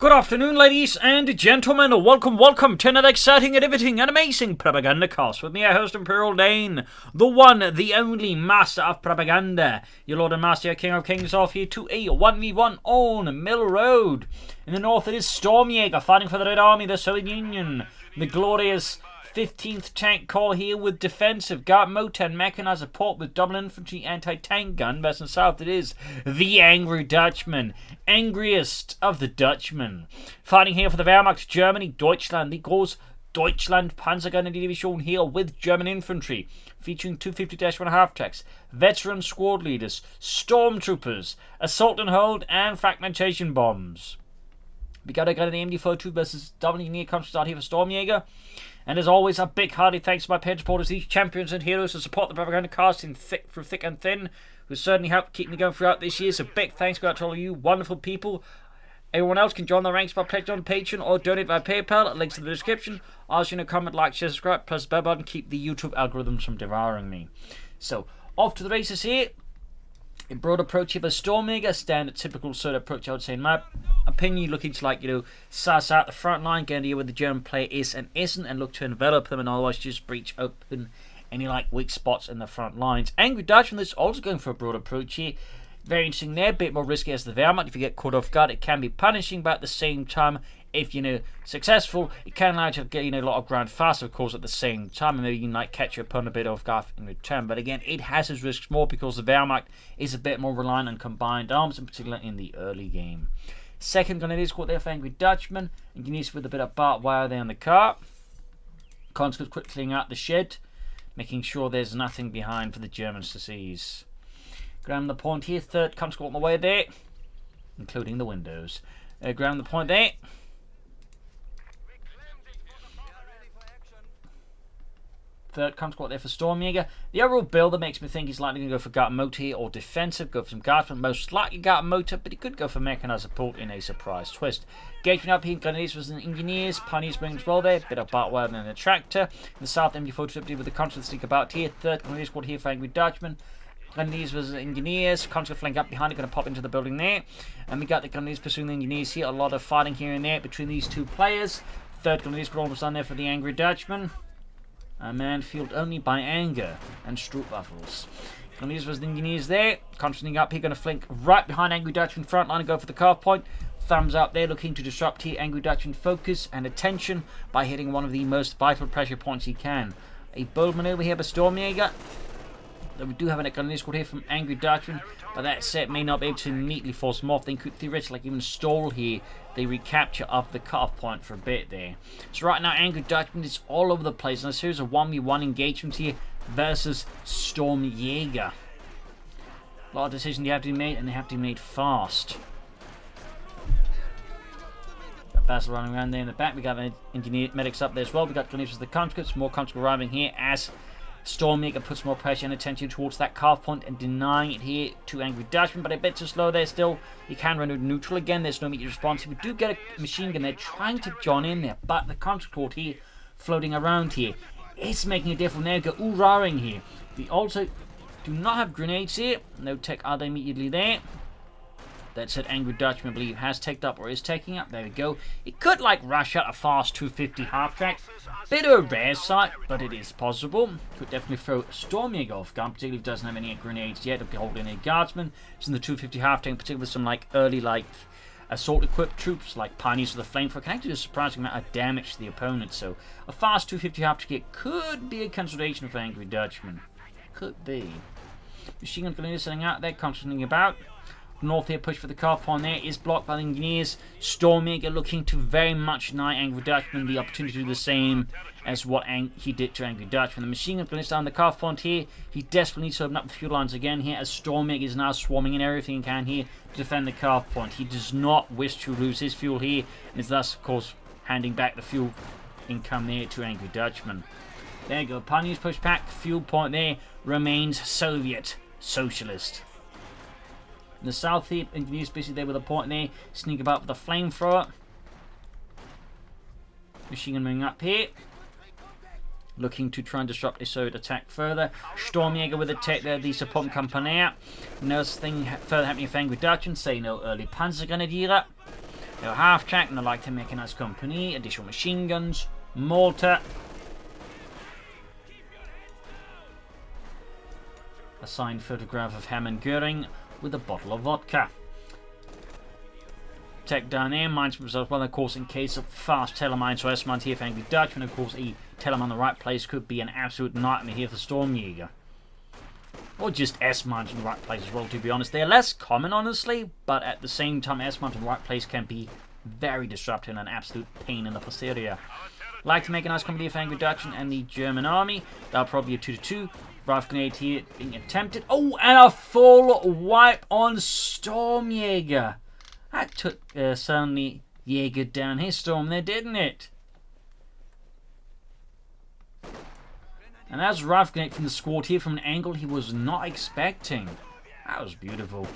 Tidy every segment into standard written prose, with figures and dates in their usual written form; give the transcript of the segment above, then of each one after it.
Good afternoon, ladies and gentlemen. Welcome to another exciting and riveting and amazing Propagandacast with me, your host, Imperial Dane, the one, the only master of propaganda. Your Lord and Master, your King of Kings, off here to a 1v1 on Mill Road. In the north, it is Stormjaeger fighting for the Red Army, the Soviet Union. The glorious 15th Tank Corps here with defensive guard motor and mechanized support with double infantry anti-tank gun. West and south it is the angry Dutchman, angriest of the Dutchmen. Fighting here for the Wehrmacht Germany, Deutschland, the Groß Deutschland Panzergrenadier here with German infantry, featuring 250-1 half-tracks, veteran squad leaders, stormtroopers, assault and hold, and fragmentation bombs. We got a MD42 versus double engineer comes to start here for Stormjaeger. And as always, a big hearty thanks to my page supporters, these champions and heroes who support the Propagandacast through thick and thin, who certainly helped keep me going throughout this year. So big thanks go out to all of you wonderful people. Everyone else can join the ranks by pledging on Patreon or donate via PayPal. Links in the description. Also, comment, like, share, subscribe, press the bell button, keep the YouTube algorithms from devouring me. So, off to the races here. A broad approach here for Stormjaeger, standard typical sort of approach I would say in my opinion, looking to suss out the front line, get an idea where the German player is and isn't, and look to envelop them and otherwise just breach open any weak spots in the front lines. Angry Dutchman is also going for a broad approach here. Very interesting there, a bit more risky as the Wehrmacht. If you get caught off guard, it can be punishing, but at the same time, if successful, it can allow you to get a lot of ground faster, of course, at the same time, and maybe you can catch your opponent a bit off guard in return. But again, it has its risks more because the Wehrmacht is a bit more reliant on combined arms, in particular in the early game. Second grenadier squad there for Angry Dutchman, engineers with a bit of barbed wire there on the car. Conscripts quick clearing out the shed, making sure there's nothing behind for the Germans to seize. Ground the point here, third conscript on the way there, including the windows. Ground the point there. Third conscript there for Stormjaeger. The overall build that makes me think he's likely going to go for guard motor here or defensive, go for some guardsmen, most likely guard motor, but he could go for mechanized support in a surprise twist. Engagement up here, grenadiers was engineers, pioneers wing as well there, bit of barbed wire and a tractor. In the south, MD450 with the conscript sneak about here, third grenadier squad here for Angry Dutchman. Grenadiers was engineers, conscript flank up behind it, going to pop into the building there. And we got the grenadiers pursuing the engineers here, a lot of fighting here and there between these two players. Third grenadier squad almost done there for the Angry Dutchman. A man fueled only by anger and Stroopwafels. Grenadiers was the engineers there. Conscripting up here, going to flank right behind Angry Dutchman front line and go for the carve point. Thumbs up there, looking to disrupt here Angry Dutchman focus and attention by hitting one of the most vital pressure points he can. A bold maneuver here by Stormjaeger. Though we do have a grenadier squad here from Angry Dutchman, but that set may not be able to immediately force them off. They could theoretically even stall here the recapture of the cutoff point for a bit there. So right now, Angry Dutchman is all over the place in a series of 1v1 engagements here versus Stormjaeger. A lot of decisions you have to be made, and they have to be made fast. Got Basil running around there in the back. We got the engineer medics up there as well. We got grenadiers with the conscripts. More conscripts arriving here as Stormjaeger puts more pressure and attention towards that carve point and denying it here to Angry Dutchman, but a bit too slow there still. He can run neutral again. There's no immediate response. We do get a machine gun there trying to join in there, but the conscript here floating around here is making a difference. There we go, ooh-rahing here. We also do not have grenades here. No tech are they immediately there. That said, Angry Dutchman, I believe, has taken up or is taking up. There we go. It could rush out a fast 250 half track. Bit of a rare sight, but it is possible. Could definitely throw Stormjaeger off guard, particularly if it doesn't have any grenades yet. If they hold any guardsmen. It's in the 250 half tank, particularly some early assault equipped troops like pioneers with a flamethrower can actually do a surprising amount of damage to the opponent. So a fast 250 half track could be a consideration for Angry Dutchman. Could be. Machine gun grenadiers setting out there, concentrating about. North here, push for the car point there is blocked by the engineers. Stormjaeger looking to very much deny Angry Dutchman the opportunity to do the same as what he did to Angry Dutchman. The machine gun grenadiers down the car point here. He desperately needs to open up the fuel lines again here as Stormjaeger is now swarming in everything he can here to defend the car point. He does not wish to lose his fuel here and is thus, of course, handing back the fuel income there to Angry Dutchman. There you go. Pioneers push back. Fuel point there remains Soviet Socialist. In the south here, engineers busy there with a point there. Sneak about with a flamethrower. Machine gun moving up here. looking to try and disrupt a Soviet attack further. Stormjaeger with a tech there, the support company out. Nothing further happening with Angry Dutchman, say no early Panzergrenadier. They're half-track and they're like the mechanized company. Additional machine guns. Mortar. A signed photograph of Hermann Goering with a bottle of vodka. Tech down there, mines themselves well, of course, in case of fast telemines, so S-mines here for Angry Dutchman. Of course, a telemine in the right place could be an absolute nightmare here for Stormjaeger. Or just S-mines in the right place as well, to be honest. They're less common, honestly, but at the same time, S-mines in the right place can be very disruptive and an absolute pain in the posterior. Like to make a nice company of Angry Dutchman and the German army. That'll probably be a 2-2. Rifle grenade here being attempted. Oh, and a full wipe on Stormjaeger. That took certainly Jaeger down his storm there, didn't it? And that was a rifle grenade from the squad here from an angle he was not expecting. That was beautiful.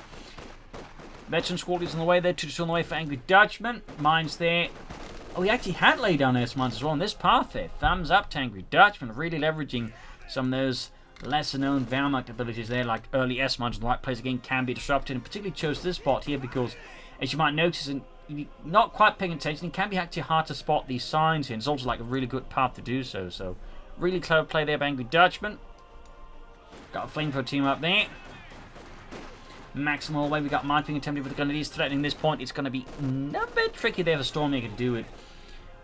Veteran squad is on the way there, 2-2 on the way for Angry Dutchman. Mines there. Oh, he actually had laid down S-mines as well on this path there. Thumbs up to Angry Dutchman, really leveraging some of those lesser known Wehrmacht abilities there, like early S-mines in the right place again can be disrupted, and particularly chose this spot here because, as you might notice, and you're not quite paying attention, it can be actually hard to spot these signs here, and it's also like a really good path to do so. So, really clever play there by Angry Dutchman. Got a flamethrower team up there. Maximum away, we got mine being attempted with the grenadiers threatening this point. It's going to be a bit tricky there for Stormjaeger to do it.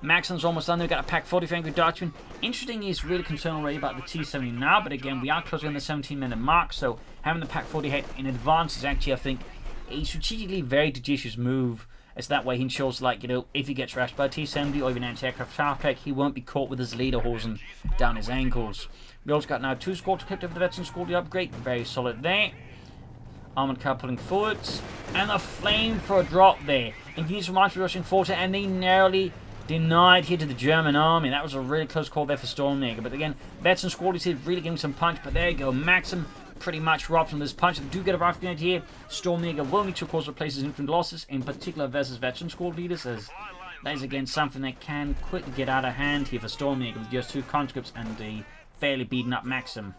Maxim's almost done there. We've got a pack 40 for Angry Dutchman. Interesting, he's really concerned already about the T-70 now, but again, we are closing on the 17-minute mark, so having the pack 40 head in advance is actually, I think, a strategically very judicious move, as that way he ensures, like, you know, if he gets rashed by a T-70 or even anti-aircraft half-pack, he won't be caught with his lederhosen down his ankles. We also got now 2 squads equipped over the veteran squad, the upgrade, very solid there. Armored car pulling forwards, and a flame for a drop there. And he needs to remind for rushing forward, and they narrowly denied here to the German army. That was a really close call there for Stormjaeger. But again, veteran squad is here really giving some punch. But there you go, Maxim pretty much robs from this punch. They do get a rifle grenade here. Stormjaeger will need to, of course, replace his infantry losses, in particular versus veteran squad leaders, as that is again something that can quickly get out of hand here for Stormjaeger with just 2 conscripts and a fairly beaten up Maxim.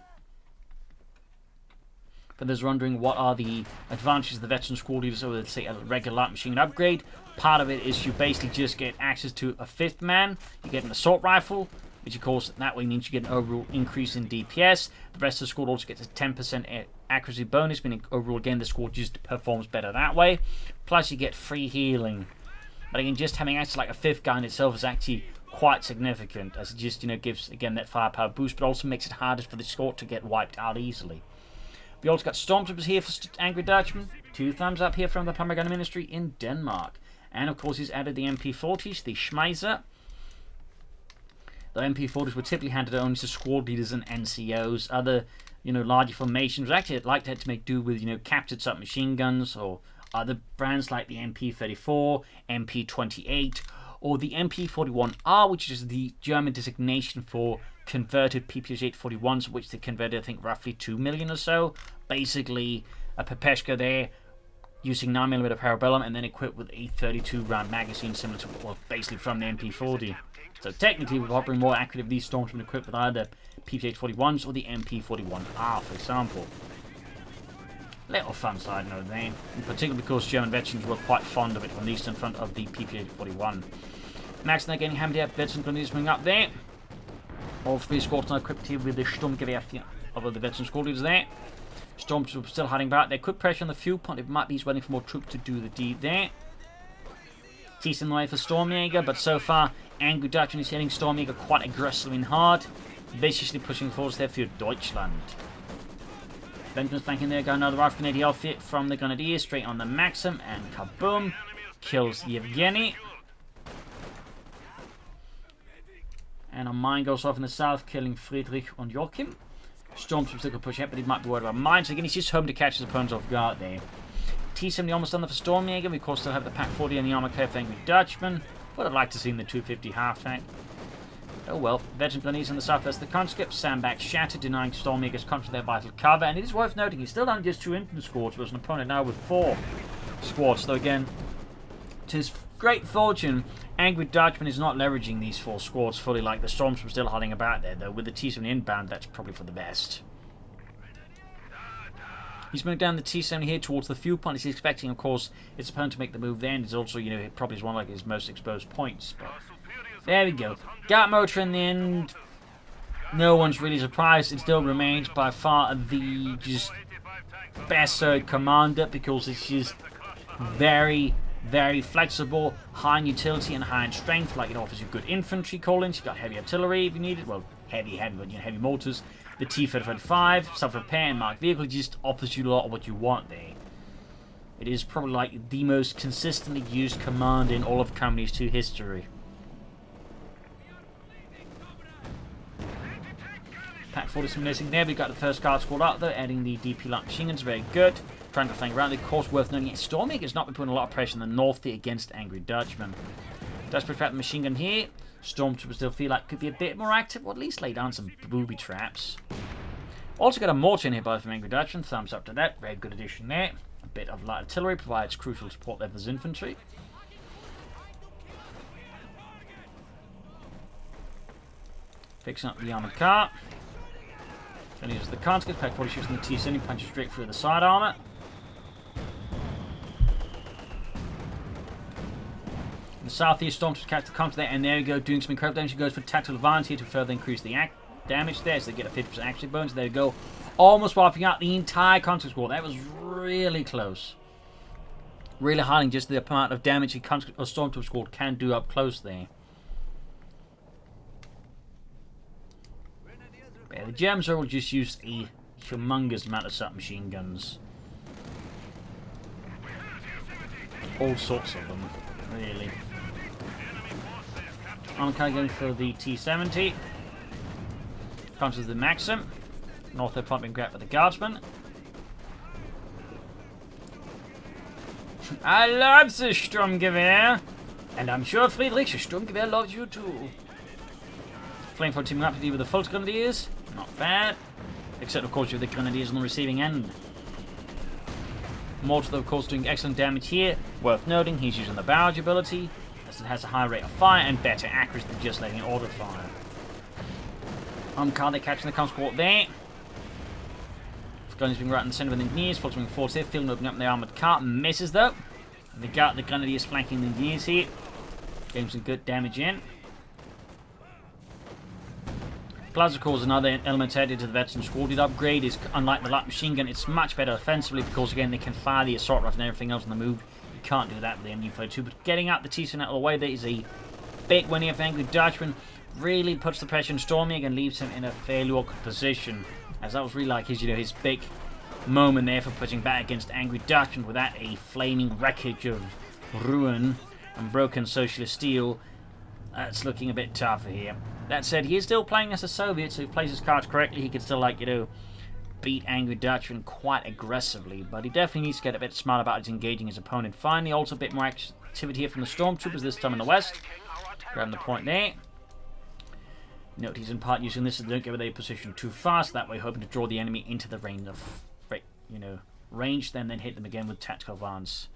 For those wondering what are the advantages of the veteran squad leaders over, say, a regular light machine upgrade, part of it is you basically just get access to a 5th man. You get an assault rifle, which of course that way means you get an overall increase in DPS. The rest of the squad also gets a 10% accuracy bonus, meaning overall again the squad just performs better that way. Plus you get free healing. But again, just having access to like a 5th guy in itself is actually quite significant, as it just, you know, gives again that firepower boost, but also makes it harder for the squad to get wiped out easily. We also got Stormtroopers here for Angry Dutchman. 2 thumbs up here from the Propaganda Ministry in Denmark. And of course he's added the MP40s, the Schmeiser. The MP40s were typically handed only to squad leaders and NCOs. Other, you know, larger formations would actually like to make do with, you know, captured submachine guns or other brands like the MP34, MP28, or the MP41R, which is the German designation for converted PPH-841s, which they converted, I think, roughly 2 million or so. Basically, a Pepeshka there, using 9mm parabellum, and then equipped with a 32-round magazine, similar to, well, basically from the MP40. So technically, we're probably more accurate if these Stormtrooper equipped with either PPH-41s or the MP41R, for example. Little fun side note there, in particular because German veterans were quite fond of it, at least in front of the PPH-41. Max now getting hammered out, veteran grenadiers moving up there. All 3 squads now equipped here with the Sturmgewehr of the veteran squad leaders there. Stormtroopers still hiding back. They could pressure on the fuel point. It might be he's waiting for more troops to do the deed there. Teasing in the way for Stormjaeger, but so far Angry Dutchman is hitting Stormjaeger quite aggressively and hard, viciously pushing forwards there for Deutschland. Then comes back in there, got another rifle grenade outfit from the Grenadiers straight on the Maxim, and kaboom! Kills Yevgeny. And a mine goes off in the south, killing Friedrich and Joachim. Stormtroopers still can push ahead, but he might be worried about mines. Again, he's just home to catch his opponents off guard there. T-70 almost done there for Stormjaeger. We of course still have the Pack 40 and the armor clad for Angry Dutchman. Would have liked to see the 250 half-tank. Oh well, veteran grenadiers in the southwest of the conscripts. Sandbags shattered, denying Stormjaeger's control their vital cover. And it is worth noting, he's still down just 2 infantry squads, but an opponent now with 4 squads. So again, to his great fortune, Angry Dutchman is not leveraging these 4 squads fully like the Stormtroopers still hiding about there, though with the T-70 inbound, that's probably for the best. He's moving down the T70 here towards the fuel point. He's expecting, of course, his opponent to make the move there. And it's also, you know, probably is one of like his most exposed points. But there we go. Gat motor in the end. No one's really surprised. It still remains by far the just best third commander because it's just very, very flexible, high in utility and high in strength. Like it offers you good infantry call-ins. You've got heavy artillery if you need it. Well, heavy, but you know, heavy mortars. The T-35, self-repair and marked vehicle just offers you a lot of what you want there. It is probably like the most consistently used commander in all of Company 2 history. Pack 40 missing there. We've got the first guard squad out there, adding the DP light machine guns. Very good. Trying to flank around. Of course, worth noting, Stormjaeger has not been putting a lot of pressure in the north here against Angry Dutchman. Does protect the machine gun here. Stormtroopers still feel like could be a bit more active, or at least lay down some booby traps. Also got a mortar in here by from Angry Dutchman. Thumbs up to that. Very good addition there. A bit of light artillery provides crucial support there for his infantry. Fixing up the armored car. Then uses the conscript. Pack 40 shoots in the T-70, punches straight through the side armor. In the southeast, Stormtroopers catch the counter there, and there we go, doing some incredible damage. He goes for tactical advantage here to further increase the damage there, so they get a 50% accuracy bonus. There we go, almost wiping out the entire conscript squad. That was really close. Really hiding just the amount of damage a Stormtrooper squad can do up close there. But yeah, the Germans will just use a humongous amount of submachine guns. All sorts of them, really. I'm kind of going for the T-70. Comes with the Maxim. North of pumping grabbed by the Guardsman. I love the Stormjaeger, and I'm sure Friedrich the Stormjaeger loves you too. Flamethrower teaming up with the Fulton Grenadiers. Not bad. Except, of course, you have the Grenadiers on the receiving end. Mortar, of course, doing excellent damage here. Worth noting, he's using the barrage ability, as it has a high rate of fire and better accuracy than just letting it auto fire. Car, they're catching the conscript there. Gunny's being right in the centre of the Engineers, filtering force here, filling opening up the armoured car. Misses though. And they got the Grenadiers flanking the Engineers here. Getting some good damage in. Plasma Core is another element added to the veteran squad. The upgrade is, unlike the light machine gun, it's much better offensively because, again, they can fire the assault rifle and everything else on the move. You can't do that with the MU-42. But getting out the T-70 out of the way, there is a big win here for Angry Dutchman. Really puts the pressure on Stormjaeger and leaves him in a fairly awkward position. As that was really like his, his big moment there for pushing back against Angry Dutchman without a flaming wreckage of ruin and broken socialist steel. It's looking a bit tougher here. That said, he is still playing as a Soviet, so if he plays his cards correctly, he can still, beat Angry Dutchman quite aggressively. But he definitely needs to get a bit smart about engaging his opponent. Finally, also a bit more activity here from the Stormtroopers, this time in the west. Grabbing the point there. Note he's in part using this so they don't get their position too fast. That way, hoping to draw the enemy into the range of, range, then hit them again with tactical advance.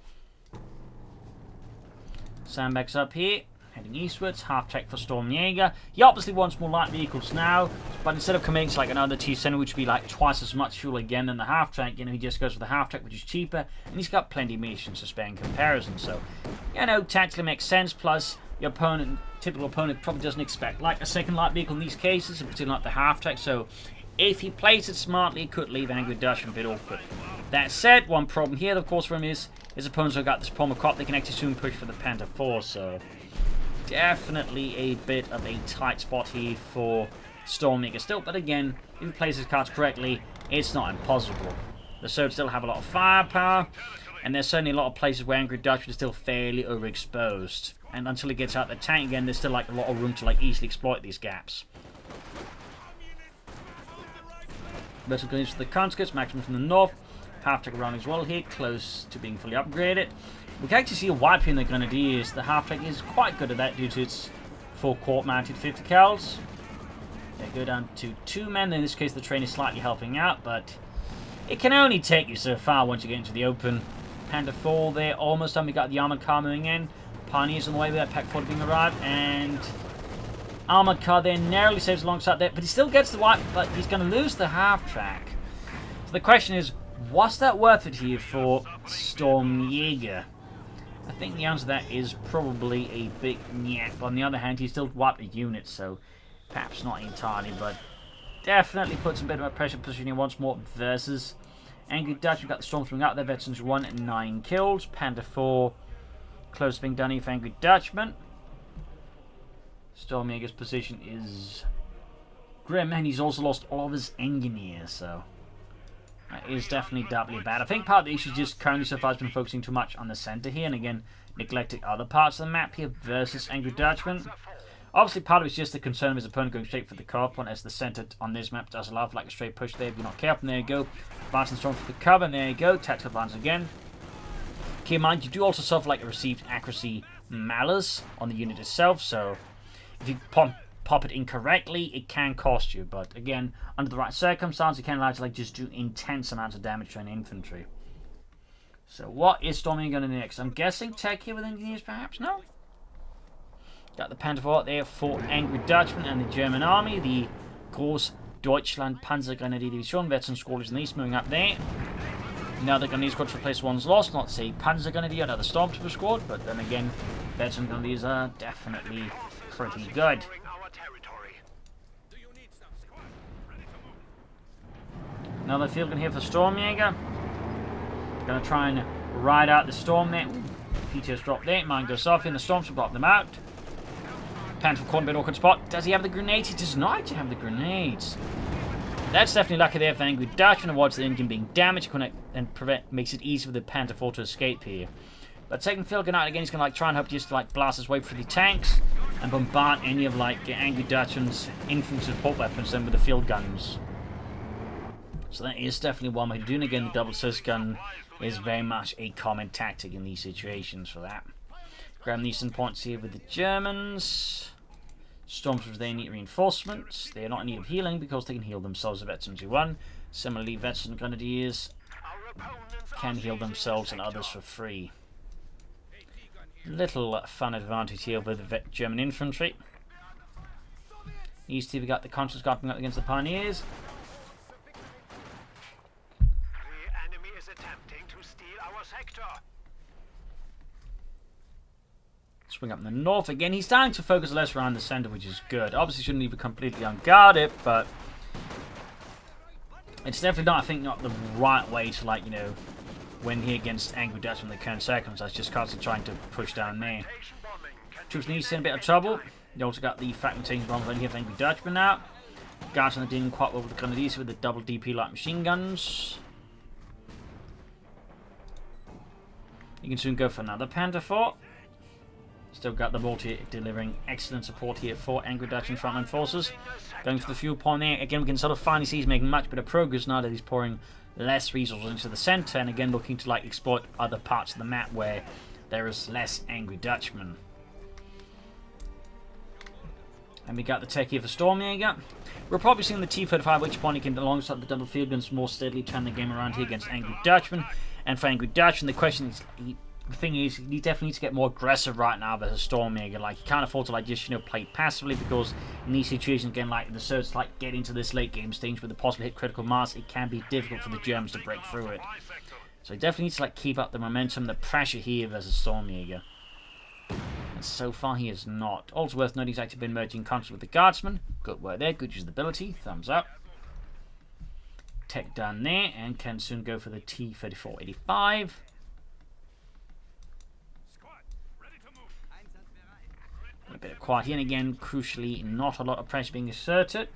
Sandbags up here. Heading eastwards, half-track for Stormjaeger. He obviously wants more light vehicles now, but instead of committing to another T-70, which would be twice as much fuel again than the half-track, he just goes for the half-track, which is cheaper, and he's got plenty of munitions to spare in comparison. So, tactically makes sense, plus your typical opponent probably doesn't expect a second light vehicle in these cases, in particular the half-track, so if he plays it smartly, it could leave Angry Dutchman a bit awkward. That said, one problem here, of course, for him is his opponents have got this Pomacop. They can actually soon push for the Panther 4, so definitely a bit of a tight spot here for Stormjaeger still, but again, if he plays his cards correctly, it's not impossible. The Soviets still have a lot of firepower, and there's certainly a lot of places where Angry Dutchman is still fairly overexposed. And until he gets out the tank again, there's still a lot of room to easily exploit these gaps. Vertical goes for the conscripts, maximum from the north. Half-track around as well here, close to being fully upgraded. We can actually see a wipe here in the Grenadiers. The half-track is quite good at that due to its 4-quart mounted 50 cals. They go down to 2 men. In this case, the train is slightly helping out, but it can only take you so far once you get into the open. Panther 4 there, almost done. We got the armored car moving in. Pioneers on the way with that Pack 40 being arrived, and armored car there narrowly saves alongside there, but he still gets the wipe, but he's going to lose the half-track. So the question is, Was that worth it here for Stormjaeger? I think the answer to that is probably a big nyeh. But on the other hand, he still wiped a unit, so perhaps not entirely, but definitely puts a bit of a pressure position here once more versus Angry Dutchman. Got the Stormjaeger out there. Veterans 1 and 9 kills. Panther 4 close to being done here for Angry Dutchman. Stormjaeger's position is grim, and he's also lost all of his engineers, so that is definitely doubly bad. I think part of the issue is just currently so far has been focusing too much on the center here, and again neglecting other parts of the map here versus Angry Dutchman. Obviously, part of it is just the concern of his opponent going straight for the car point, as the center on this map does allow for like a straight push there if you're not careful. And there you go. Advancing strong for the cover, and there you go. Tactical advance again. Keep in mind, you do also suffer like a received accuracy malus on the unit itself, so if you pop it incorrectly, it can cost you. But again, under the right circumstances, it can allow you to like just do intense amounts of damage to an infantry. So what is Stormjaeger going to do next? I'm guessing tech here with engineers, perhaps? No? Got the Panther 4 there for Angry Dutchman and the German army. The Groß Deutschland Panzergrenadier Division, veteran squadrons in the east moving up there. Now the Grenadier squad to replace one's lost, not say Panzergrenadier, another Stormtrooper squad, but then again, veteran Grenadiers are definitely pretty good. Another field gun here for Stormjaeger. Gonna try and ride out the storm there. PTS drop there, mine goes off in the storm to block them out. Panther caught in a bit awkward spot. Does he have the grenades? He does not have the grenades. That's definitely lucky there for Angry Dutchman. Avoids the engine being damaged and makes it easy for the Panther 4 to escape here. But second field gun out again, he's gonna like try and hope just to like blast his way through the tanks and bombard any of like Angry Dutchman's infantry support weapons then with the field guns. So that is definitely one way to do it. Again, the double sus gun is very much a common tactic in these situations for that. Grab these some points here with the Germans. Stormtroopers, they need reinforcements. They are not in need of healing because they can heal themselves with Veterans 1. Similarly, Veteran Grenadiers can heal themselves and others for free. Little fun advantage here with the German infantry. East here we got the Consuls going up against the Pioneers. Swing up in the north again. He's starting to focus less around the center, which is good. Obviously, shouldn't leave it completely unguarded, but it's definitely not, I think, not the right way to, like, you know, win here against Angry Dutchman in the current circumstances. Just constantly trying to push down there. Troops need to in a bit of trouble. You also got the fragmentation bombs right here for Angry Dutchman now. Guards are dealing quite well with the Grenadiers with the double DP light machine guns. You can soon go for another Panther 4. Still got the multi delivering excellent support here for Angry Dutchman frontline forces. Going for the fuel point there. Again, we can sort of finally see he's making much better progress now that he's pouring less resources into the center. And again, looking to like exploit other parts of the map where there is less Angry Dutchman. And we got the tech here for Stormjaeger. We're probably seeing the T-35, at which point he can, alongside the double field guns, more steadily turn the game around here against Angry Dutchman. And for Angry Dutchman, the question is, the thing is, he definitely needs to get more aggressive right now versus Stormjaeger. Like, he can't afford to like just, you know, play passively, because in these situations, again, like the Surge to like get into this late game stage with the possible hit critical mass, it can be difficult for the Germans to break through it. So he definitely needs to like keep up the momentum, the pressure here versus Stormjaeger. And so far he is not. Also worth noting, he's actually been merging contact with the Guardsman. Good work there, good use of ability, thumbs up. Tech done there, and can soon go for the T-3485. A bit of quiet here, and again, crucially, not a lot of pressure being asserted.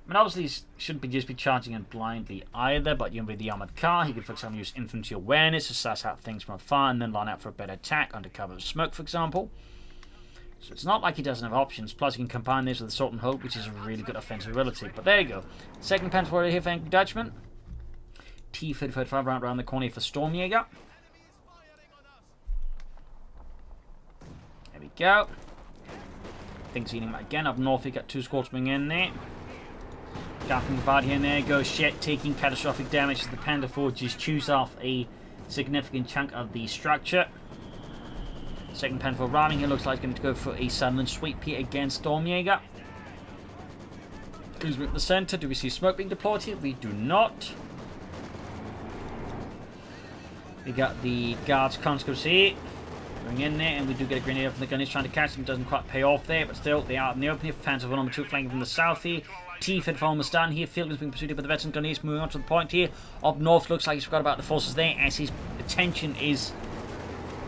I mean, obviously, he shouldn't just be charging in blindly either, but with the armored car, he could, for example, use infantry awareness to suss out things from afar and then line out for a better attack under cover of smoke, for example. So it's not like he doesn't have options. Plus, you can combine this with Assault and Hold, which is a really good offensive ability. But there you go. Second Panther warrior here for Angry Dutchman. T-35 right around the corner for Stormjaeger. There we go. Things healing again. Up north, we got two squads coming in there. Gapping about here and there goes Shet, taking catastrophic damage as the Panther 4 just chews off a significant chunk of the structure. Second Panther 4 ramming here, looks like it's going to go for a sudden sweep here against Stormjaeger. Who's at the center? Do we see smoke being deployed here? We do not. We got the guards conscripts here. Going in there, and we do get a grenade from the gun. He's trying to catch them. Doesn't quite pay off there, but still, they are out in the open here. Panzer number 2 flanking from the south here. T-Fed from the stand here. Field is being pursued by the veteran gunneers. Moving on to the point here. Up north, looks like he's forgot about the forces there, as his attention is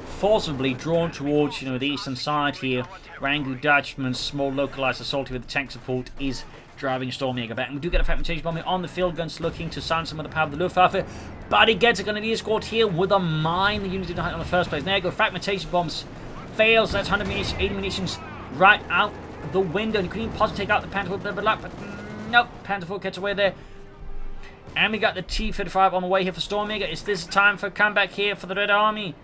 forcibly drawn towards, the eastern side here, where Angry Dutchman's small localized assault with the tank support is driving Stormjaeger back. And we do get a fragmentation bomb on the field guns, looking to silence some of the power of the Luftwaffe, but he gets a grenadier squad here with a mine. The unit didn't hit on the first place. There you go, fragmentation bombs fails. That's 180 munitions right out the window. You couldn't even possibly take out the Panther 4, but nope, Panther 4 gets away there. And we got the T-35 on the way here for Stormjaeger. Is this time for a comeback here for the Red Army?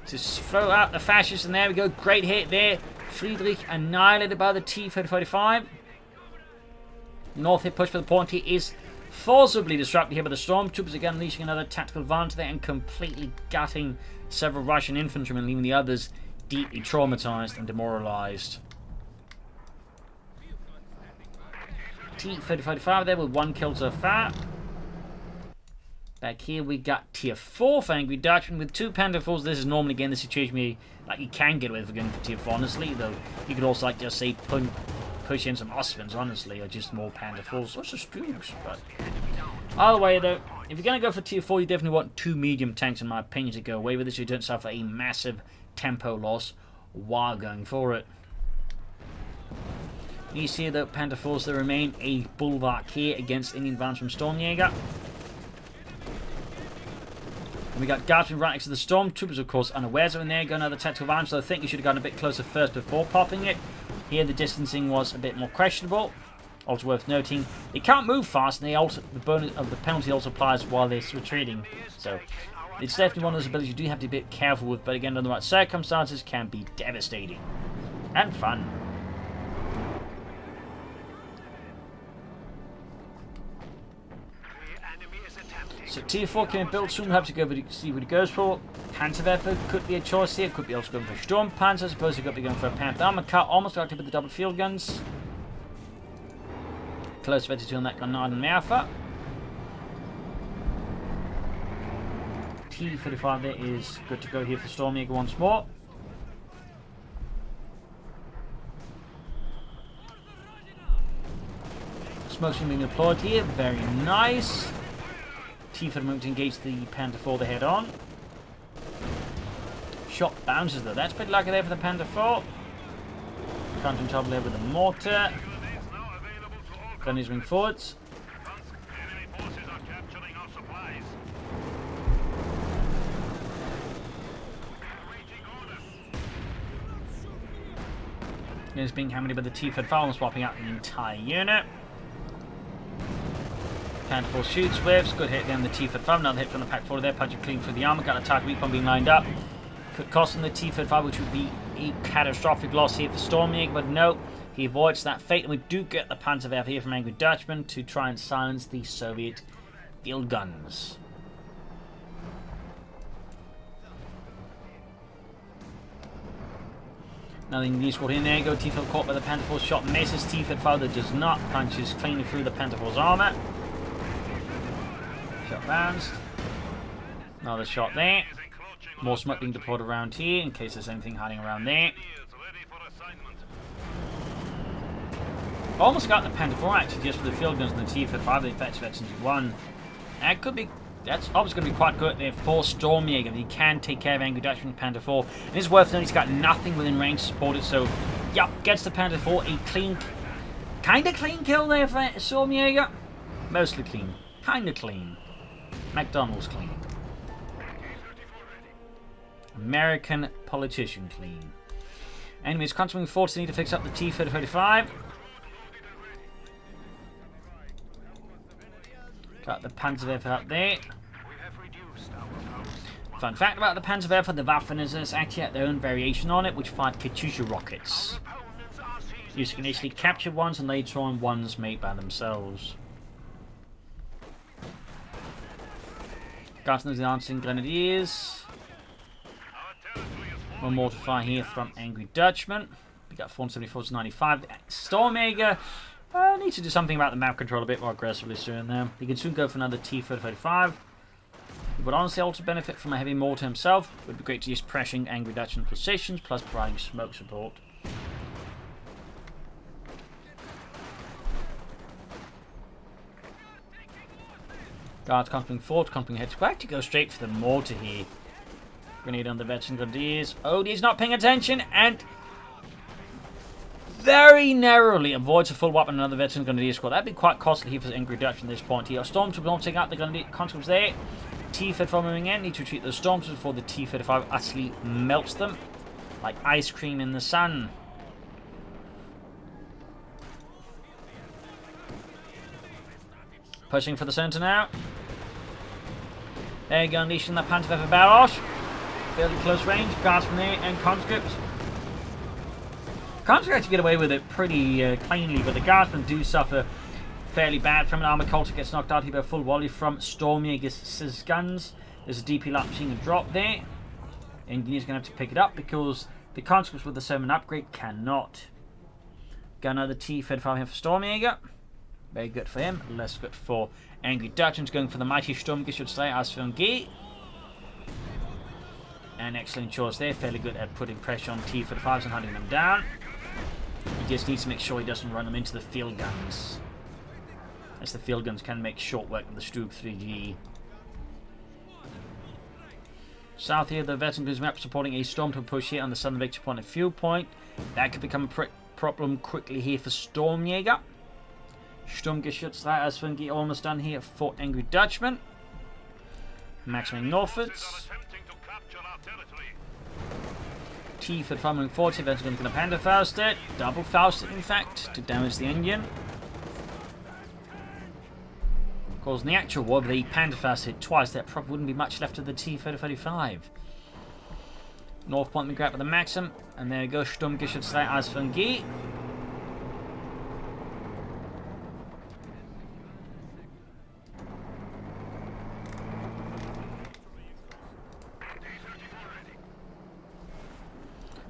To throw out the fascists, and there we go. Great hit there. Friedrich annihilated by the T-35. North hit push for the point here is forcibly disrupted here by the Stormtroopers, again unleashing another tactical advantage there and completely gutting several Russian infantrymen, leaving the others deeply traumatized and demoralized. T-35 there with 1 kill so far. Back here we got tier 4 for Angry Dutchman with 2 Panther 4s. This is normally again the situation where you can get away with going for tier 4, honestly, though you could also just say push in some Osvins, honestly, or just more Panther 4s, or just Dukes. But either way though, if you're going to go for tier 4, you definitely want 2 medium tanks in my opinion to go away with this, so you don't suffer a massive tempo loss while going for it. You see the Panther 4s that remain a bulwark here against any advance from Stormjaeger. And we got Guardsmen right next to the Stormtroopers, of course, unawares of in there. Got another tactical advantage, so I think you should have gotten a bit closer first before popping it. Here the distancing was a bit more questionable. Also worth noting, they can't move fast, and the bonus of the penalty also applies while they're retreating. So it's definitely one of those abilities you do have to be a bit careful with, but again, under the right circumstances, can be devastating. And fun. So tier 4 can be built soon. We'll have to go see what it goes for. Panzerwerfer could be a choice here. Could be also going for Sturmpanzer. I suppose you could be going for a Panther armor car. Almost got to with the double field guns. Close 32 on that gun, not on the Alpha. T-35 there is good to go here for Stormjaeger once more. Smoke's being deployed here. Very nice. T for the moment to engage the Panther 4 the head on. Shot bounces though. That's pretty lucky there for the Panther 4. Can't in trouble there with the mortar. Gun is wing forwards. It's being hammered by the T-35, swapping out the entire unit. Panther 4 shoots, whiffs, good hit then the T-35, another hit from the Pack 4 there, punching clean through the armor, got an attack weak one being lined up. Could cost him the T-35, which would be a catastrophic loss here for Stormjaeger, but no, he avoids that fate, and we do get the Panzerwerfer here from Angry Dutchman to try and silence the Soviet field guns. Nothing useful in there. Go T-35 caught by the Panther 4 shot, misses. T-35 that does not, punches cleanly through the Panther 4's armor. Shot bounced. Another shot there. More smoke being deployed around here in case there's anything hiding around there. Almost got the Panther 4 actually just for the field guns and the T-35. The effects veterans won. That could be. That's obviously going to be quite good there for Stormjaeger. He can take care of Angry Dutchman with Panther 4. And it's worth noting he's got nothing within range to support it. So, yep, gets the Panther 4 a clean, kind of clean kill there for Stormjaeger. Mostly clean, kind of clean. McDonald's clean. American politician clean. Anyways, continuing forwards, need to fix up the T-35. Got the Panzerwerfer up there. Fun fact about the Panzerwerfer, the Waffen is actually had their own variation on it, which fired Katyusha rockets. You can initially capture ones and later on ones made by themselves. Got the dancing grenadiers. One more to fire here from Angry Dutchman. We got 474 to 95. Stormjaeger needs to do something about the map control a bit more aggressively soon there. You can soon go for another T-35. He would honestly also benefit from a heavy mortar himself. It would be great to use pressuring Angry Dutchman positions, plus providing smoke support. Guards comping forward, comping heads back to go straight for the mortar here. Grenade on the veteran grenadiers. Oh, he's not paying attention, and very narrowly avoids a full weapon on another veteran grenadier squad. That'd be quite costly here for Angry Dutchman at this point here. Stormtroopers don't take out the grenadier conscripts there. T-35 moving in. Need to retreat those Stormtroopers before the T-35 actually melts them like ice cream in the sun. Pushing for the center now. There you go, unleashing that Panzerwerfer barrage. Fairly close range, guards from there, and conscripts. Conscripts actually get away with it pretty cleanly, but the guardsmen do suffer fairly bad from an armor cult. Gets knocked out here by a full volley from Stormjaeger's guns. There's a DP lap machine gun drop there. Engineer's going to have to pick it up because the conscripts with the 7 upgrade cannot. Got another T-35 here for Stormjaeger. Very good for him. Less good for Angry Dutchman's going for the mighty Sturmgeschütz as from G. An excellent choice there. Fairly good at putting pressure on T-35s and hunting them down. He just needs to make sure he doesn't run them into the field guns, as the field guns can make short work of the Stug 3G. South here, the veteran goes map supporting a Stormtrooper push here on the southern victory point and fuel point. That could become a problem quickly here for Stormjaeger. Sturmgeschütz, that is Fungi almost done here for Angry Dutchman. Maximum northwards. T-35 moving forward, eventually going to Panzerfaust it. Double Faust it, in fact, to damage the engine. Of course, in the actual war, the Panzerfaust hit twice, there probably wouldn't be much left of the T-35. North point we grab with the Maxim, and there we go, Sturmgeschütz, that is Fungi.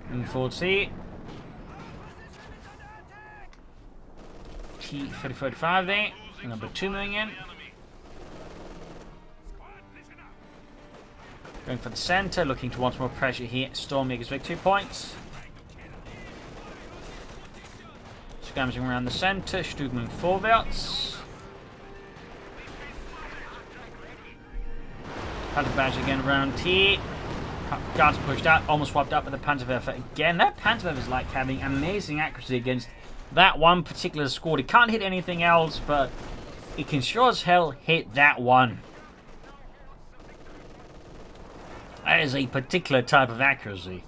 Moving forward, see. T-35 there. Number 2 moving in. Going for the center, looking to want more pressure here. Stormjaeger's victory points. Scavenging around the center. Stug moving forwards. Panther badge again around T. Guards pushed out, almost swapped up with the Panzerwerfer again. That Panzerwerfer is like having amazing accuracy against that one particular squad. It can't hit anything else, but it can sure as hell hit that one. That is a particular type of accuracy.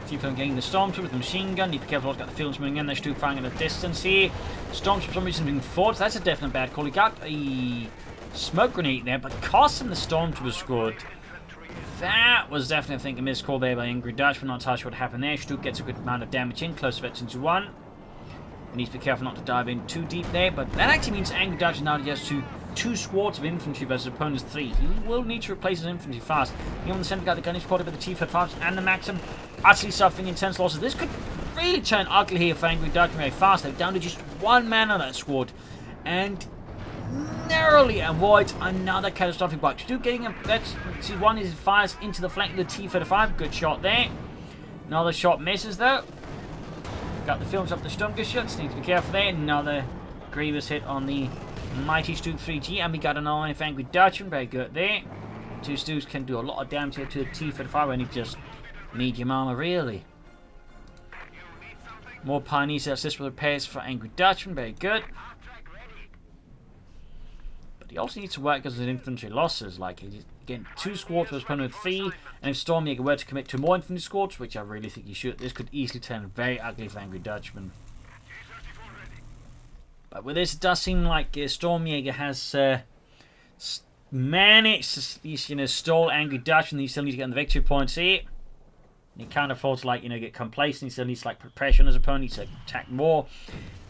T-film getting the Stormtrooper with the machine gun. Need to be careful, got the fields moving in. They're still firing at a distance here. Stormtrooper for some reason moving forward. So that's a definite bad call. He got a smoke grenade there, but cost him the Stormtrooper squad. That was definitely, I think, a missed call there by Angry Dutchman. Not entirely sure what happened there. Stug gets a good amount of damage in. Close veterans 1. He needs to be careful not to dive in too deep there, but that actually means Angry Dutchman now has two squads of infantry versus opponent's 3. He will need to replace his infantry fast. Here on the center got the gun is supported by the T-35s and the Maxim. Actually suffering intense losses. This could really turn ugly here for Angry Dutchman very fast. They're down to just 1 man on that squad. And narrowly avoids another catastrophic block. Stug getting him. Let's see, one is fires into the flank of the T-35. Good shot there. Another shot misses though. Got the films up the Sturmgeschütz. Need to be careful there. Another grievous hit on the mighty Stug 3G. And we got an eye for Angry Dutchman. Very good there. 2 Stugs can do a lot of damage here to the T-35 when he just medium armor, really. More Pioneers assist with repairs for Angry Dutchman. Very good. But he also needs to work because of his infantry losses. Like, he's getting 2 squads with opponent 3. And if Stormjaeger were to commit to more infantry squads, which I really think he should, this could easily turn very ugly for Angry Dutchman. But with this, it does seem like Stormjaeger has managed to stall Angry Dutchman. He still needs to get on the victory points here. He can't afford to get complacent. He still needs to put pressure on his opponent. He needs to attack more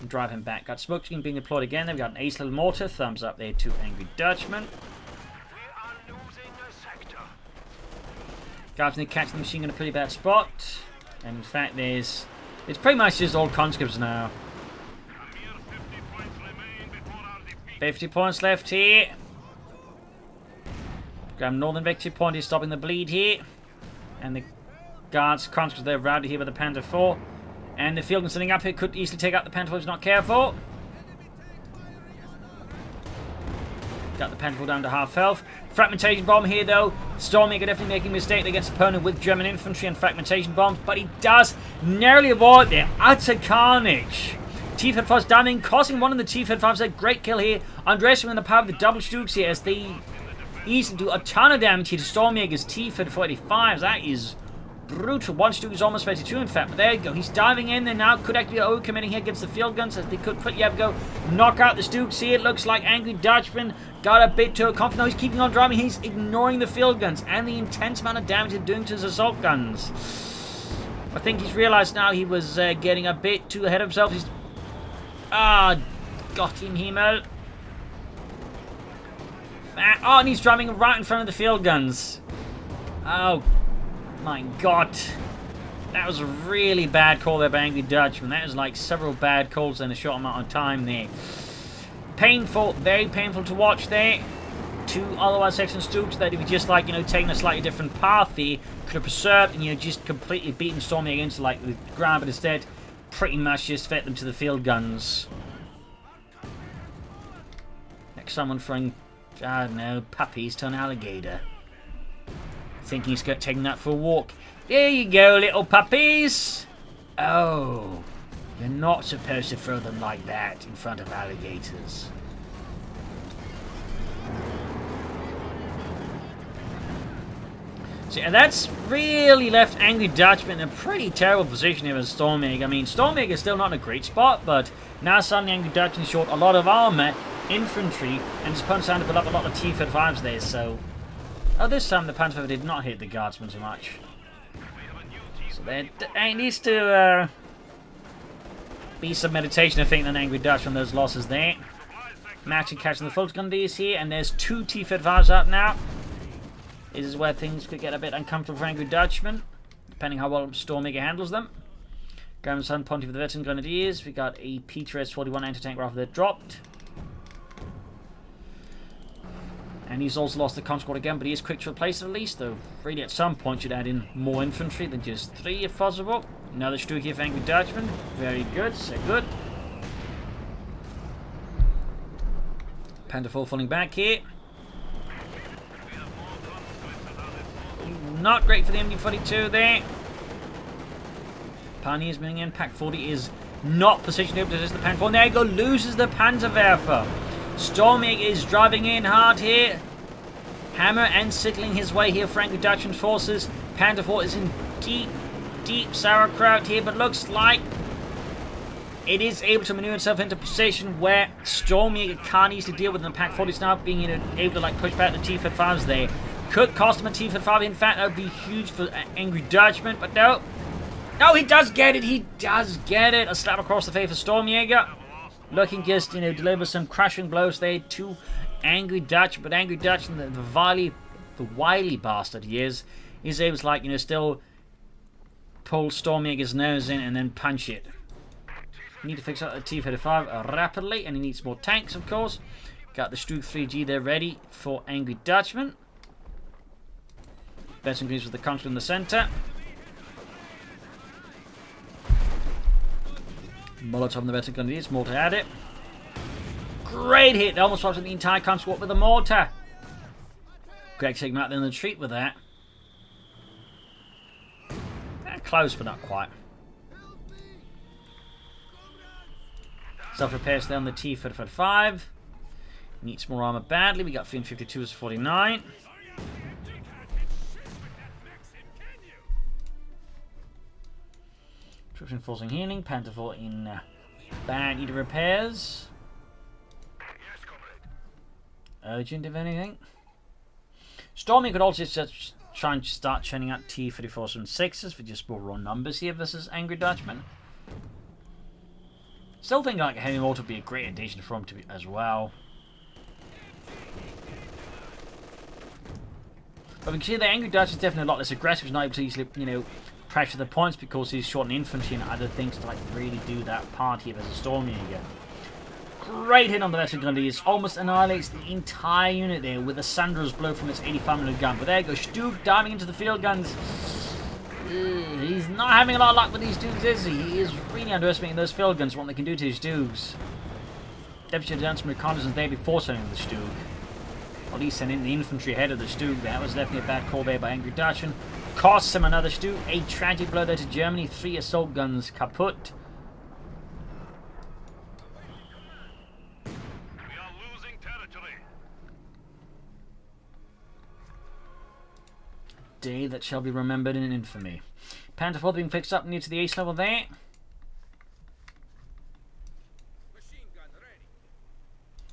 and drive him back. Got smoke screen being deployed again. Then we got an ace little mortar. Thumbs up there to Angry Dutchman. Guards need to catch the machine in a pretty bad spot. And in fact, there's It's pretty much just all conscripts now. 50 points left here. Grab Northern Victory Point is stopping the bleed here. And the guards, conscripts, they're routed here by the Panther 4. And the field gun sitting up here could easily take out the Panther 4 if he's not careful. Got the Panther 4 down to half health. Fragmentation bomb here though. Stormjaeger definitely making a mistake against opponent with German infantry and fragmentation bombs. But he does narrowly avoid their utter carnage. T-35's damning, costing one of the T-35s a great kill here. Underestimating the power of the double Stooks here as they easily do a ton of damage here to Stormjaeger's T-35s. That is brutal. One Stook is almost 32 in fact, but there you go. He's diving in there now. Could actually be overcommitting here against the field guns as they could quickly have a go. Knock out the Stooks here. It looks like Angry Dutchman got a bit too confident. No, he's keeping on driving. He's ignoring the field guns and the intense amount of damage they're doing to his assault guns. I think he's realized now he was getting a bit too ahead of himself. He's got him, Himmel. Oh, and he's driving right in front of the field guns. Oh, my God. That was a really bad call there by Angry Dutchman. That was like several bad calls in a short amount of time there. Painful, very painful to watch there. Two otherwise excellent Stooks that if you just like, taking a slightly different path there, could have preserved and, just completely beaten Stormjaeger into like the ground, but instead pretty much just fed them to the field guns. Next someone throwing, I don't know, puppies to an alligator. Thinking he's taking that for a walk. There you go, little puppies. Oh, you're not supposed to throw them like that in front of alligators. So yeah, that's really left Angry Dutchman in a pretty terrible position here as Stormjaeger. I mean, Stormjaeger is still not in a great spot, but now suddenly Angry Dutchman's short a lot of armor, infantry, and his opponent's trying to build up a lot of T-35s there, so... Oh, this time the Panther did not hit the guardsmen so much. So there needs to be some meditation, I think, on Angry Dutchman, those losses there. Matching catching the Fulton Gundies here, and there's two T-35s out now. This is where things could get a bit uncomfortable for Angry Dutchman, depending how well Stormjaeger handles them. Graham Sun Ponty for the veteran Grenadiers. We got a Peter S-41 anti-tank rifle that dropped. And he's also lost the Con Squad again, but he is quick to replace it at least, though really at some point should add in more infantry than just 3 if possible. Another Stuke here for Angry Dutchman. Very good, so good. Panther 4 falling back here. Not great for the MD-42 there. Pioneers moving in. Pack 40 is not positioned up to resist the Panther 4. There you go, loses the Panzerwerfer. Stormjaeger is driving in hard here. Hammer and sickling his way here for Angry Dutchman's forces. Panther 4 is in deep sauerkraut here, but looks like it is able to maneuver itself into a position where Stormjaeger can't easily deal with them. Pack 40 is now being able to push back the T-35s there. Could cost him a T-35. In fact, that would be huge for Angry Dutchman, but no. No, he does get it. He does get it. A slap across the face for Stormjaeger. Looking just, deliver some crushing blows there to Angry Dutchman. But Angry Dutchman, the wily bastard he is able to, still pull Stormjaeger's nose in and then punch it. Need to fix up the T-35 rapidly, and he needs more tanks, of course. Got the Stuke 3G there ready for Angry Dutchman. Veteran Greens with the counter in the center. Molotov on the veteran Grenadiers, mortar at it. Great hit! They almost wiped the entire conscript with a mortar. Greg taking him out in the retreat with that. Close, but not quite. Self-repairs there on the T-35. Needs more armor badly. We got 352s 49. Troops enforcing healing. Panther 4 in bad need of repairs. Urgent, if anything. Storming could also just try and start churning out T-34s and 6s for just more raw numbers here versus Angry Dutchman. Still think like a heavy mortar would be a great addition for him as well. But we can see the Angry Dutchman is definitely a lot less aggressive. He's not able to easily, pressure the points because he's short on infantry and other things to like really do that part here as a Stormjaeger. Great hit on the veteran gun. He almost annihilates the entire unit there with a Sandra's blow from its 85mm gun. But there goes Stug diving into the field guns. He's not having a lot of luck with these Stugs, is he? He is really underestimating those field guns, what they can do to his Stugs. Definitely should have done some reconnaissance there before sending the Stug. Or at least sending the infantry ahead of the Stug. That was definitely a bad call there by Angry Dutchman. Costs him another Stug. A tragic blow there to Germany. 3 assault guns kaput. Day that shall be remembered in infamy. Panther 4 being fixed up near to the ace level there.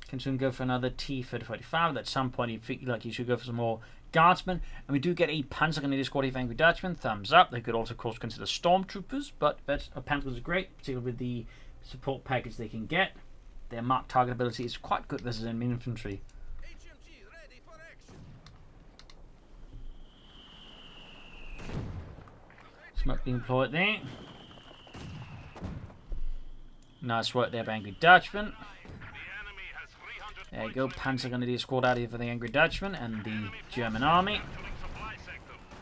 Can soon go for another T-3045. At some point you feel like you should go for some more guardsmen. And we do get a Panzer Grenadier squad of Angry Dutchmen. Thumbs up. They could also of course consider Stormtroopers, but Panthers are great, particularly with the support package they can get. Their marked target ability is quite good versus enemy infantry. Smoke being deployed there. Nice work there by Angry Dutchman. There you go, Panzer Grenadier squad out here for the Angry Dutchman and the German army.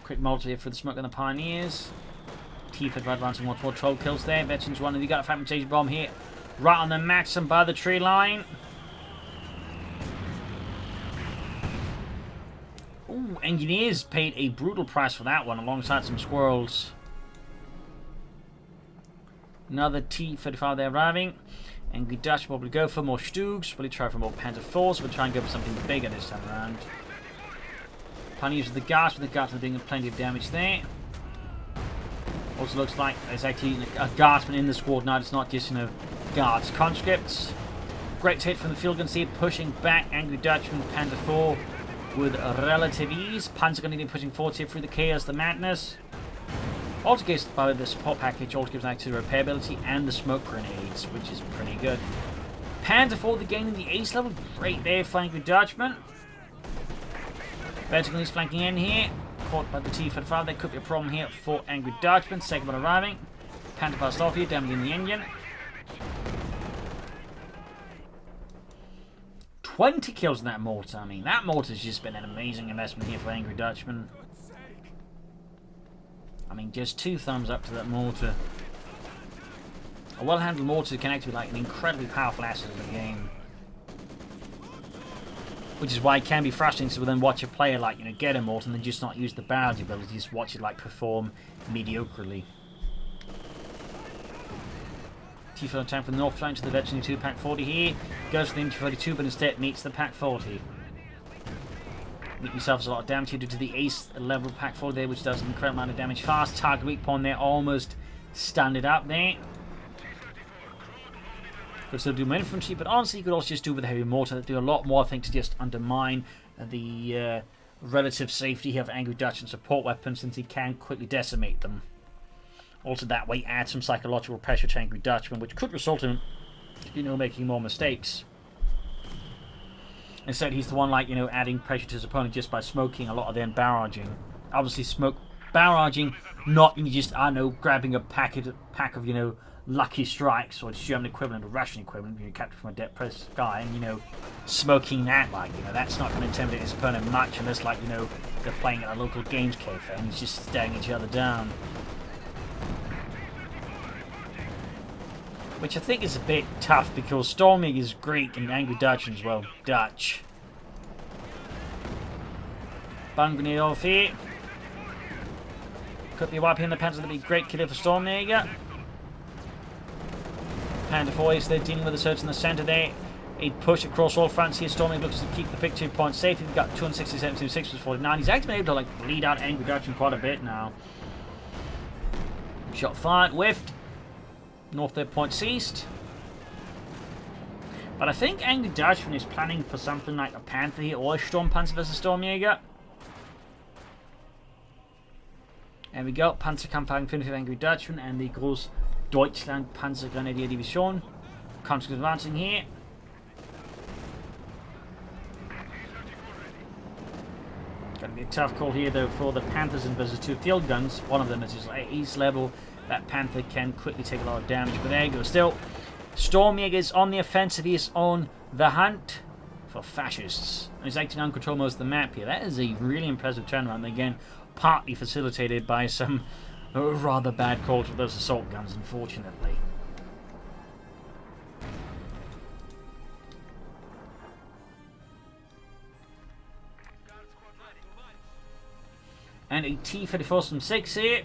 Quick multi here for the Smoke and the Pioneers. T-Fed advancing more toward troll kills there. Veterans one, and you got a fragmentation bomb here. Right on the maxim by the tree line. Ooh, Engineers paid a brutal price for that one alongside some squirrels. Another T-35 there arriving. Angry Dutch will probably go for more Stugs. Will he try for more Panther 4s? We'll try and go for something bigger this time around. Pioneers with the Guards, with the Guards doing plenty of damage there. Also looks like there's actually a Guardsman in the squad now. It's not just, you know, Guards. Conscripts. Great hit from the field guns here, pushing back Angry Dutchman, Panther 4 with relative ease. Panzer going to be pushing forward here through the chaos, the madness. Also gives by the support package, also gives active repair ability and the smoke grenades, which is pretty good. Panther 4 the gaining the ace level, great there, flanking Dutchman. Vertical is flanking in here, caught by the T-35. There could be a problem here for Angry Dutchman. Second one arriving. Panther fast off here, damaging the engine. 20 kills in that mortar. I mean, that mortar's just been an amazing investment here for Angry Dutchman. I mean, just 2 thumbs up to that mortar. A well-handled mortar can actually be like an incredibly powerful asset in the game. Which is why it can be frustrating to then watch a player like, you know, get a mortar and then just not use the barrage ability, just watch it like perform mediocrely. T-40 tank from the north flank to the veteran 2 Pack 40 here. Goes for the Infantry 32 but instead meets the Pack 40. Make yourselves a lot of damage here due to the ace level Pack 40 there, which does an incredible amount of damage fast. Target weak point there, almost stand it up there. Could still do more infantry, but honestly you could also just do with a heavy mortar that do a lot more, I think, to just undermine the relative safety of Angry Dutchman support weapons, since he can quickly decimate them. Also that way add some psychological pressure to Angry Dutchman, which could result in, you know, making more mistakes. Instead, he's the one, like, you know, adding pressure to his opponent just by smoking a lot of them barraging. Obviously, smoke barraging, not you just, I don't know, grabbing a pack of, you know, lucky strikes or its German equivalent or Russian equivalent, you know, captured from a dead-pressed sky, and, you know, smoking that, like, you know, that's not going to intimidate his opponent much unless, like, you know, they're playing at a local games cafe and it's just staring each other down. Which I think is a bit tough because Stormjaeger is Greek and Angry Dutchman as well, Dutch. Bun grenade off here. Could be wiping the Panzer, that'd be a great killer for Stormjaeger. Panther 4 is there dealing with the surge in the centre there. He'd push across all fronts here. Stormjaeger looks to keep the victory point safe. He's got 267 to 6 49. He's actually been able to like bleed out Angry Dutchman quite a bit now. Shot fired, whiffed. North third point ceased. But I think Angry Dutchman is planning for something like a Panther here or a Storm Panzer versus Stormjaeger. There we go. Panzerkampfwagen 5 Angry Dutchman and the Groß Deutschland Panzer Grenadier Division. Conscripts advancing here. Gonna be a tough call here though for the Panthers and versus 2 field guns. One of them is just at East level. That Panther can quickly take a lot of damage, but there you go. Still, Stormjaeger is on the offensive. He is on the hunt for fascists. And he's acting on control most of the map here. That is a really impressive turnaround. Again, partly facilitated by some rather bad calls with those assault guns, unfortunately. And a T-34 from 6 here.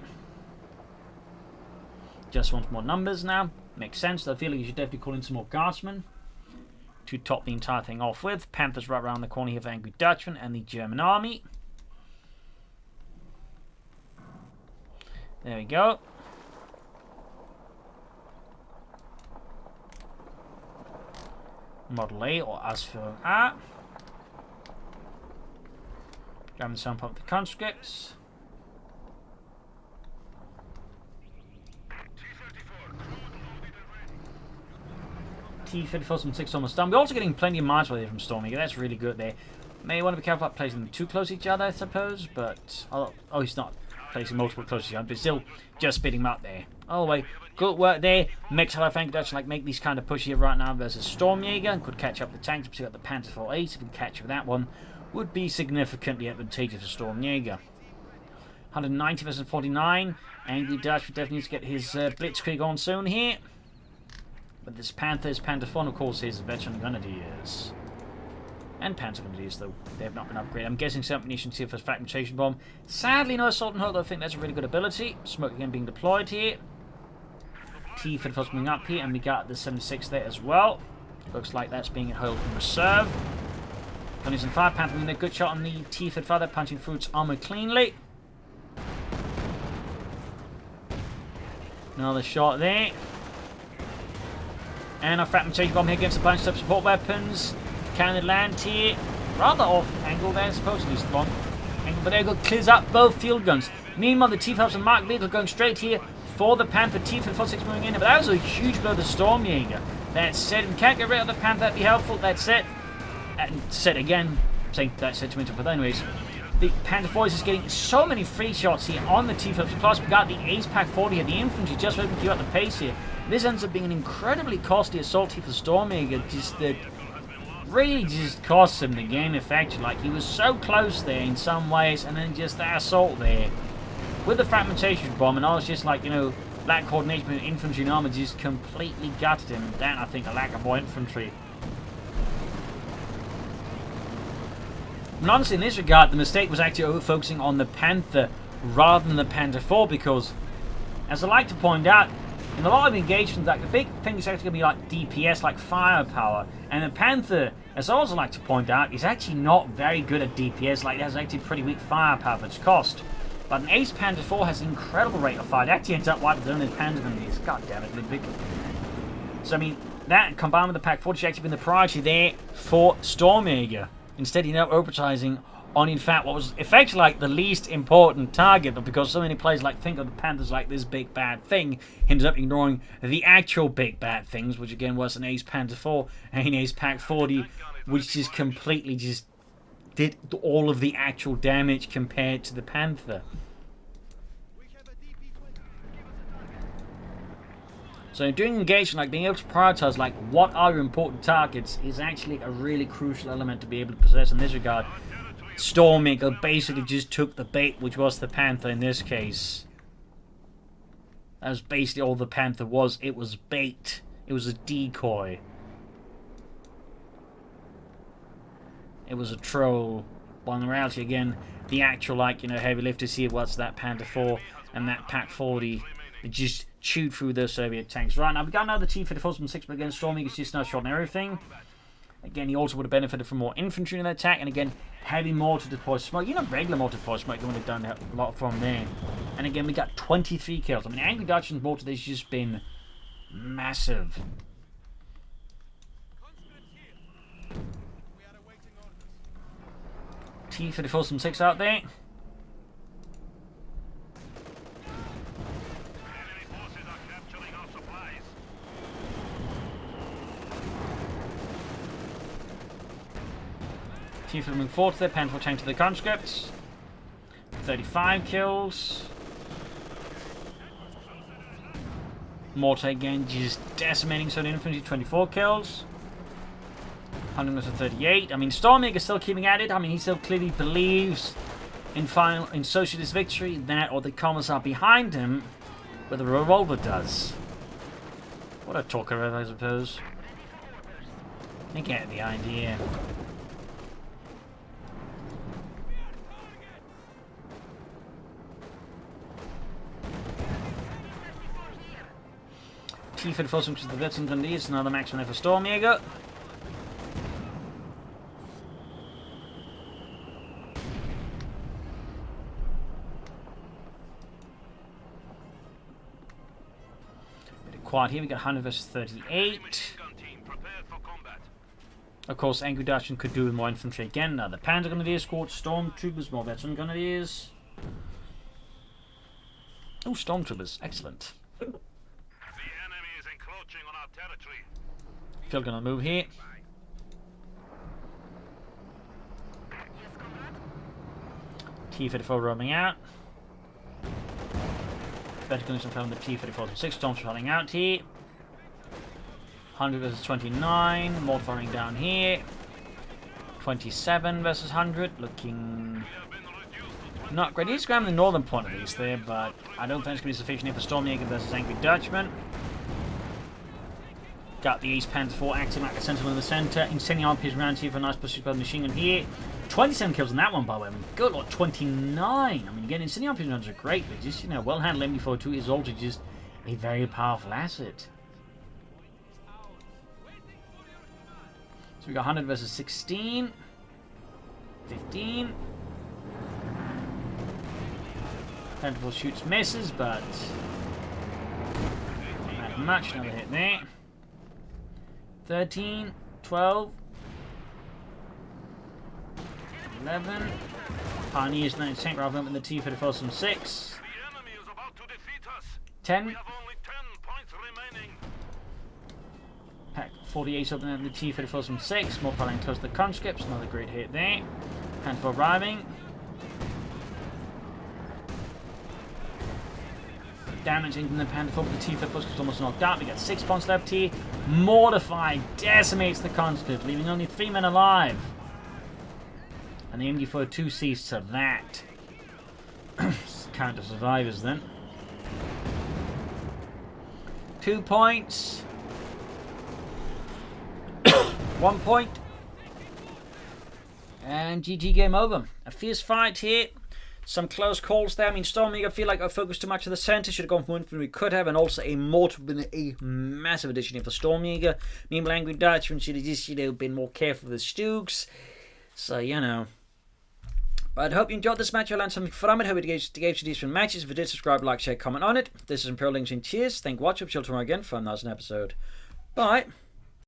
Just wants more numbers now. Makes sense. I feel like you should definitely call in some more guardsmen to top the entire thing off with. Panthers right around the corner here for Angry Dutchman and the German army. There we go. Model A or Asphalt A. Grabbing some of the conscripts. T-34 from 6 almost done. We're also getting plenty of miles from Stormjaeger. That's really good there. May want to be careful about placing them too close to each other, I suppose, but... Oh, he's not placing multiple close to each other, but still just speeding them up there. All the way. Good work there. Makes how I think Dutch like make these kind of push here right now versus Stormjaeger and could catch up the tanks, particularly the Panther 4-8. If we can catch up with that one, would be significantly advantageous for Stormjaeger. 190 versus 49. Angry Dutch would definitely need to get his Blitzkrieg on soon here. But this Panther 4, of course, is veteran grenadiers. And Panzer grenadiers, though they have not been upgraded. I'm guessing some munitions here for fragmentation bomb. Sadly, no assault and hold, though I think that's a really good ability. Smoke again being deployed here. T-34 coming up here, and we got the 76 there as well. Looks like that's being held in reserve. Gunners and 5 Panther, a good shot on the T-34, they're punching through its armor cleanly. Another shot there. And a fragmentation bomb here against a bunch of support weapons. Can it land here? Rather off angle there, supposedly it's the wrong angle, but there you go, clears up both field guns. Meanwhile, the T-34 and Mark vehicle going straight here for the Panther. T-46 moving in, but that was a huge blow to Stormjaeger. That's it. We can't get rid of the Panther, that'd be helpful. That's it. And set again. Saying that's it to interrupt, but anyways. The Panther 4 is just getting so many free shots here on the T-34. Plus, we got the Ace Pack 40 here, the infantry just waiting to keep up the pace here. This ends up being an incredibly costly assault here for Stormjaeger. Just that really just costs him the game effect. Like, he was so close there in some ways, and then just that assault there with the fragmentation bomb, and I was just like, you know, lack coordination with infantry and armor just completely gutted him. And that, I think, a lack of more infantry. And honestly, in this regard, the mistake was actually over-focusing on the Panther rather than the Panther 4, because, as I like to point out, in a lot of engagements, like, the big thing is actually going to be like DPS, like firepower. And the Panther, as I also like to point out, is actually not very good at DPS. Like, it has actually pretty weak firepower for its cost. But an Ace Panther 4 has an incredible rate of fire. It actually ends up wiping its own Panther grenadiers. God damn it, Ludwig. So, I mean, that combined with the Pack 40 should actually been the priority there for Stormjaeger. Instead, you know, advertising on, in fact, what was effectively like the least important target, but because so many players like think of the Panthers like this big bad thing, he ended up ignoring the actual big bad things, which again was an Ace Panther 4 and an Ace Pack 40, which just completely just did all of the actual damage compared to the Panther. So doing engagement, like being able to prioritize like what are your important targets, is actually a really crucial element to be able to possess in this regard. Stormjaeger basically just took the bait, which was the Panther in this case. That was basically all the Panther was. It was bait. It was a decoy. It was a troll. But in reality, again, the actual, like, you know, heavy lifters here was that Panther 4 and that Pack 40. It just chewed through those Soviet tanks. Right, now we got another T-34 from 6, but again, Stormjaeger's just no shot and everything. Again, he also would have benefited from more infantry in the attack, and again, heavy mortar deploy smoke. You know, regular mortar deploy smoke, you would have done a lot from there. And again, we got 23 kills. I mean, Angry Dutchman's mortar has just been massive. T-34 from 6 out there. T-34 moving forward to their Panther tank to the conscripts. 35 kills. Mortar again, just decimating some Infantry, 24 kills. 138. I mean, Stormjaeger still keeping at it. I mean, he still clearly believes in socialist victory. That or the commas are behind him, where the revolver does. What a talker, I suppose. I get the idea. T-Fed force which is the wits and Grenadiers, another maximum for Stormjaeger. Bit of quiet here, we got 100 versus 38. Of course, Angry Dutchman could do with more infantry again. Now the Panzer Grenadiers squad, Stormtroopers, more veteran Grenadiers. Oh, Stormtroopers, excellent. Still gonna move here. T-34 roaming out. Better condition from the T-34 6 storms running out here. 100 versus 29. More firing down here. 27 versus 100. Looking not great. He's grabbing the northern point at least there, but I don't think it's going to be sufficient here for Stormjaeger versus Angry Dutchman. Got the East Panther 4 acting like a sentinel in the center. Incendiary RPs around here for a nice pursuit by the machine gun here. 27 kills on that one, by the way. I mean, good lord, 29. I mean, again, Incendiary RPs rounds are great, but just, you know, well-handled MD42 is also just a very powerful asset. So we got 100 versus 16. 15. Plentiful shoots, misses, but not that much. Another hit there. 13, 12, 11. Pioneers 9 tank rather than the T-34 from 6. 10. Pack 48 up and the T-34 from 6. More firing close to the conscripts. Another great hit there. Handful arriving. Damaging from the Panther 4, but the T-34 is almost knocked out. We got 6 points left here. Mortified decimates the conscript, leaving only 3 men alive. And the MD42 sees to that. Count of survivors then. 2 points. 1 point. And GG, game over. A fierce fight here. Some close calls there. I mean, Stormjaeger, I feel like I focused too much on the center. Should have gone for Infantry. We could have, and also a mortar been a massive addition here for Stormjaeger. Meanwhile, Angry Dutchman should have just, you know, been more careful with the Stooks. So, you know. But I hope you enjoyed this match. I learned something from it. Hope it gave you decent matches. If you did, subscribe, like, share, comment on it. This is Imperial Links and cheers. Thank you for watching. I'll tomorrow again for another episode. Bye.